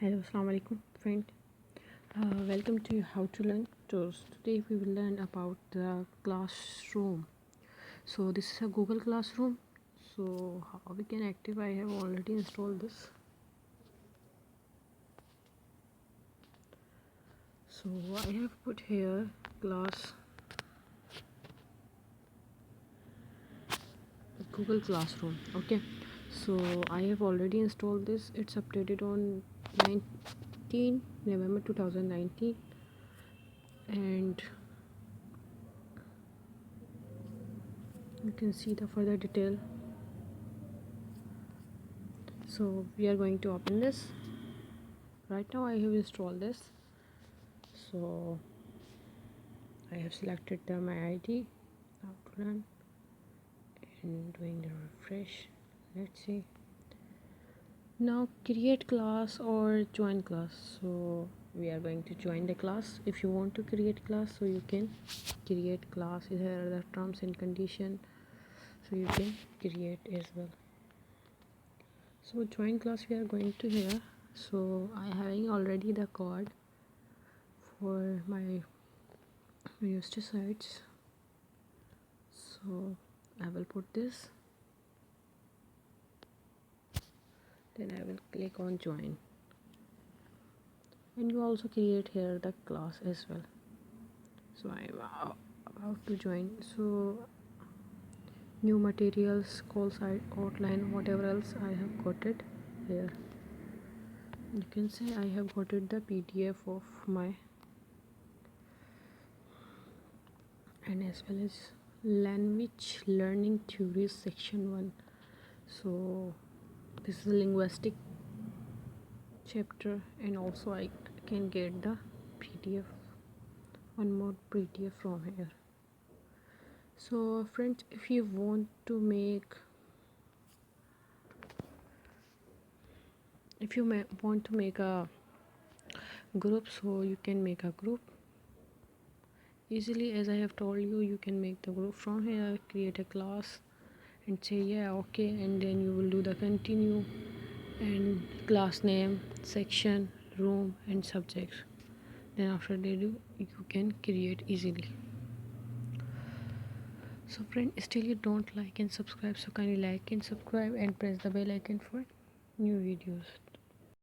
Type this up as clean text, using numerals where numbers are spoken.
Hello, Assalamu alaikum, friend. Welcome to How to Learn Tours. Today we will learn about the classroom. So this is a Google Classroom. So how we can active? I have already installed this. So I have put here Google Classroom. Okay. So I have already installed this. It's updated on 19 November 2019, and you can see the further detail. So we are going to open this. Right now I have installed this. So I have selected my ID, outline, and doing the refresh. Let's see. Now create class or join class. So we are going to join the class. If you want to create class, so you can create class. Here are the terms and condition, so you can create as well. So join class we are going to here. So I having already the code for my university sites. So I will put this, then I will click on join, and you also create here the class as well. So I am about to join. So new materials, call site, outline, whatever else I have got it here. You can say I have got it the PDF of my, and as well as language learning theories section 1. So this is a linguistic chapter, and also I can get the PDF, one more PDF from here. So friends, if you want to make, a group, so you can make a group easily. As I have told you, you can make the group from here, create a class and say yeah, okay, and then you will do the continue and class name, section, room and subjects. Then after they do, you can create easily. So friend, still you don't like and subscribe, so kindly like and subscribe and press the bell icon for new videos.